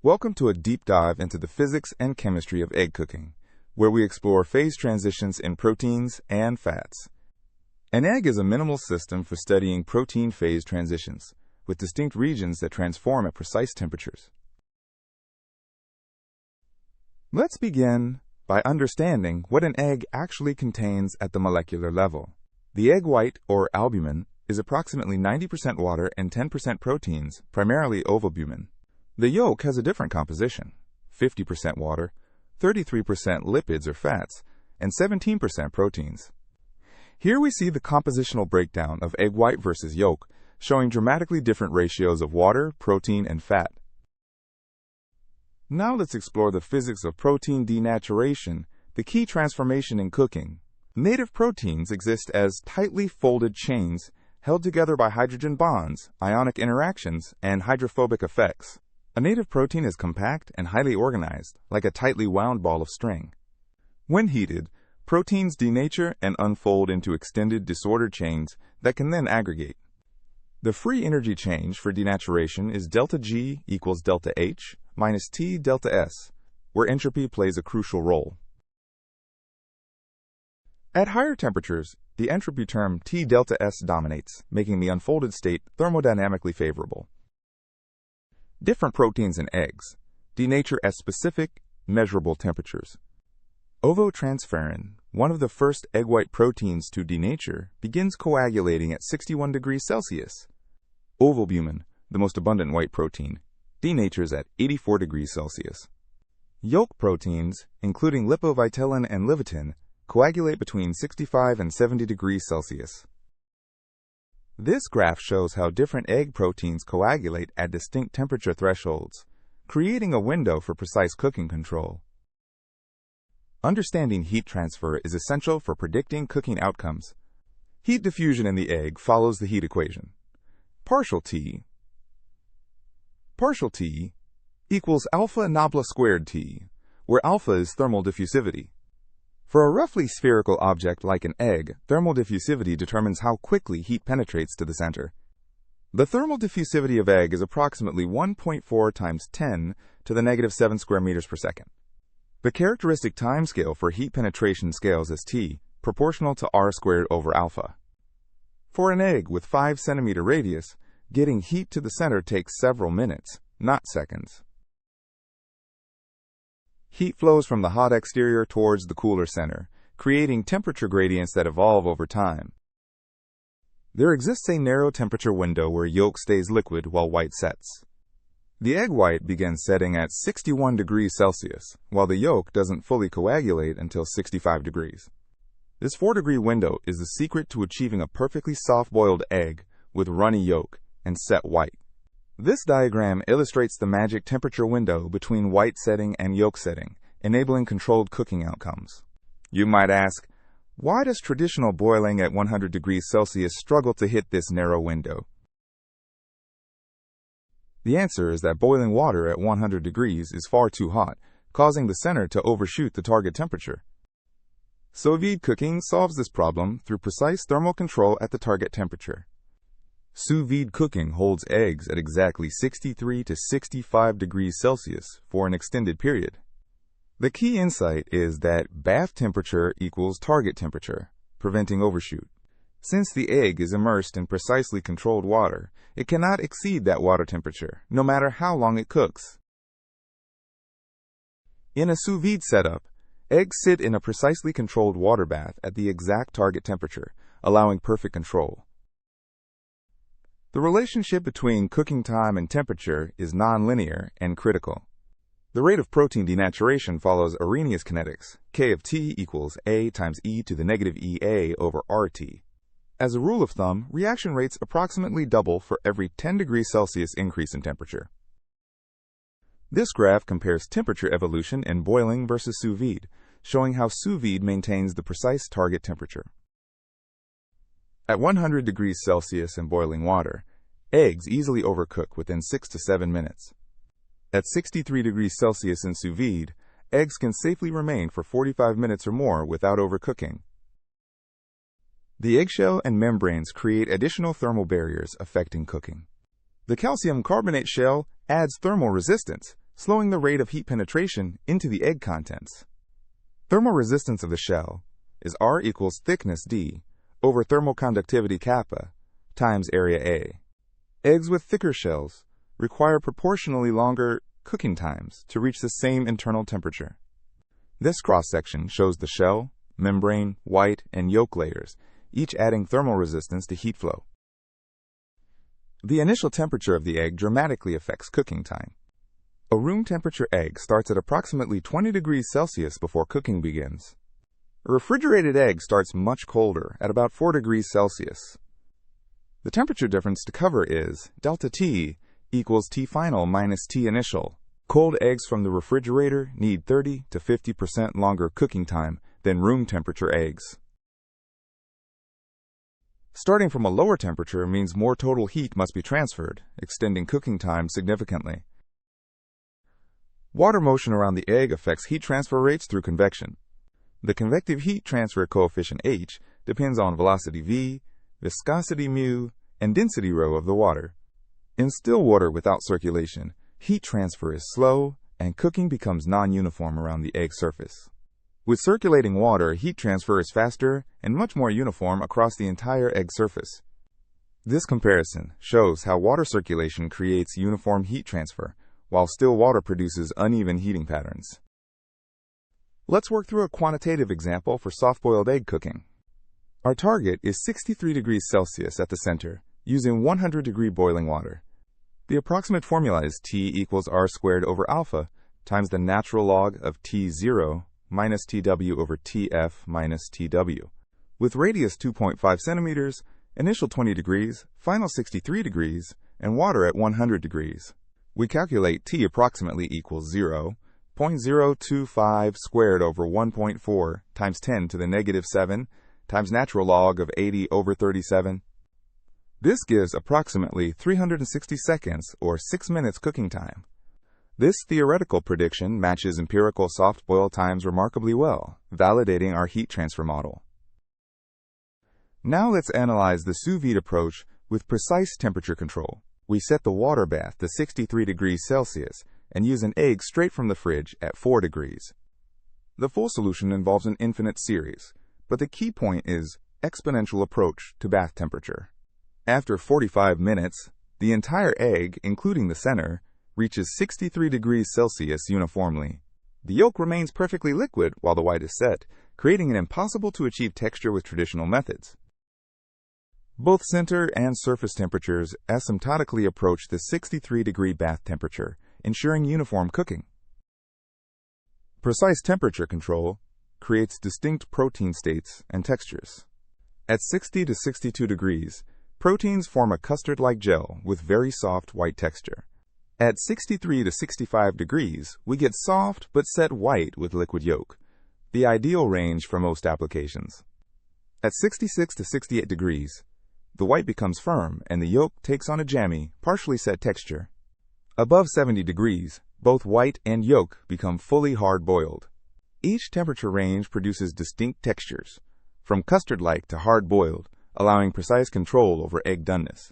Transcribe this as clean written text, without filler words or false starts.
Welcome to a deep dive into the physics and chemistry of egg cooking, where we explore phase transitions in proteins and fats. An egg is a minimal system for studying protein phase transitions, with distinct regions that transform at precise temperatures. Let's begin by understanding what an egg actually contains at the molecular level. The egg white, or albumin, is approximately 90% water and 10% proteins, primarily ovalbumin. The yolk has a different composition, 50% water, 33% lipids or fats, and 17% proteins. Here we see the compositional breakdown of egg white versus yolk, showing dramatically different ratios of water, protein, and fat. Now let's explore the physics of protein denaturation, the key transformation in cooking. Native proteins exist as tightly folded chains held together by hydrogen bonds, ionic interactions, and hydrophobic effects. A native protein is compact and highly organized, like a tightly wound ball of string. When heated, proteins denature and unfold into extended, disordered chains that can then aggregate. The free energy change for denaturation is delta G equals delta H minus T delta S, where entropy plays a crucial role. At higher temperatures, the entropy term T delta S dominates, making the unfolded state thermodynamically favorable. Different proteins in eggs denature at specific, measurable temperatures. Ovotransferrin, one of the first egg white proteins to denature, begins coagulating at 61 degrees Celsius. Ovalbumin, the most abundant white protein, denatures at 84 degrees Celsius. Yolk proteins, including lipovitelin and livetin, coagulate between 65 and 70 degrees Celsius. This graph shows how different egg proteins coagulate at distinct temperature thresholds, creating a window for precise cooking control. Understanding heat transfer is essential for predicting cooking outcomes. Heat diffusion in the egg follows the heat equation. Partial T equals alpha nabla squared T, where alpha is thermal diffusivity. For a roughly spherical object like an egg, thermal diffusivity determines how quickly heat penetrates to the center. The thermal diffusivity of egg is approximately 1.4 times 10 to the negative 7 square meters per second. The characteristic timescale for heat penetration scales as T, proportional to R squared over alpha. For an egg with 5 centimeter radius, getting heat to the center takes several minutes, not seconds. Heat flows from the hot exterior towards the cooler center, creating temperature gradients that evolve over time. There exists a narrow temperature window where yolk stays liquid while white sets. The egg white begins setting at 61 degrees Celsius, while the yolk doesn't fully coagulate until 65 degrees. This 4-degree window is the secret to achieving a perfectly soft-boiled egg with runny yolk and set white. This diagram illustrates the magic temperature window between white setting and yolk setting, enabling controlled cooking outcomes. You might ask, why does traditional boiling at 100 degrees Celsius struggle to hit this narrow window? The answer is that boiling water at 100 degrees is far too hot, causing the center to overshoot the target temperature. Sous-vide cooking solves this problem through precise thermal control at the target temperature. Sous-vide cooking holds eggs at exactly 63 to 65 degrees Celsius for an extended period. The key insight is that bath temperature equals target temperature, preventing overshoot. Since the egg is immersed in precisely controlled water, it cannot exceed that water temperature, no matter how long it cooks. In a sous-vide setup, eggs sit in a precisely controlled water bath at the exact target temperature, allowing perfect control. The relationship between cooking time and temperature is nonlinear and critical. The rate of protein denaturation follows Arrhenius kinetics, K of T equals A times e to the negative EA over RT. As a rule of thumb, reaction rates approximately double for every 10 degrees Celsius increase in temperature. This graph compares temperature evolution in boiling versus sous vide, showing how sous vide maintains the precise target temperature. At 100 degrees Celsius in boiling water, eggs easily overcook within 6 to 7 minutes. At 63 degrees Celsius in sous vide, eggs can safely remain for 45 minutes or more without overcooking. The eggshell and membranes create additional thermal barriers affecting cooking. The calcium carbonate shell adds thermal resistance, slowing the rate of heat penetration into the egg contents. Thermal resistance of the shell is R equals thickness D over thermal conductivity kappa times area A. Eggs with thicker shells require proportionally longer cooking times to reach the same internal temperature. This cross-section shows the shell, membrane, white, and yolk layers, each adding thermal resistance to heat flow. The initial temperature of the egg dramatically affects cooking time. A room temperature egg starts at approximately 20 degrees Celsius before cooking begins. A refrigerated egg starts much colder at about 4 degrees Celsius. The temperature difference to cover is delta T equals T final minus T initial. Cold eggs from the refrigerator need 30 to 50% longer cooking time than room temperature eggs. Starting from a lower temperature means more total heat must be transferred, extending cooking time significantly. Water motion around the egg affects heat transfer rates through convection. The convective heat transfer coefficient H depends on velocity v, viscosity mu, and density ρ of the water. In still water without circulation, heat transfer is slow and cooking becomes non-uniform around the egg surface. With circulating water, heat transfer is faster and much more uniform across the entire egg surface. This comparison shows how water circulation creates uniform heat transfer, while still water produces uneven heating patterns. Let's work through a quantitative example for soft-boiled egg cooking. Our target is 63 degrees Celsius at the center, using 100-degree boiling water. The approximate formula is T equals R squared over alpha times the natural log of T0 minus TW over TF minus TW. With radius 2.5 centimeters, initial 20 degrees, final 63 degrees, and water at 100 degrees. We calculate T approximately equals 0.025 squared over 1.4 times 10 to the negative 7 times natural log of 80 over 37. This gives approximately 360 seconds or 6 minutes cooking time. This theoretical prediction matches empirical soft boil times remarkably well, validating our heat transfer model. Now let's analyze the sous-vide approach with precise temperature control. We set the water bath to 63 degrees Celsius and use an egg straight from the fridge at 4 degrees. The full solution involves an infinite series, but the key point is exponential approach to bath temperature. After 45 minutes, the entire egg, including the center, reaches 63 degrees Celsius uniformly. The yolk remains perfectly liquid while the white is set, creating an impossible-to-achieve texture with traditional methods. Both center and surface temperatures asymptotically approach the 63-degree bath temperature, ensuring uniform cooking. Precise temperature control creates distinct protein states and textures. At 60 to 62 degrees, proteins form a custard-like gel with very soft white texture. At 63 to 65 degrees, we get soft but set white with liquid yolk, the ideal range for most applications. At 66 to 68 degrees, the white becomes firm and the yolk takes on a jammy, partially set texture. Above 70 degrees, both white and yolk become fully hard-boiled. Each temperature range produces distinct textures, from custard-like to hard-boiled, allowing precise control over egg doneness.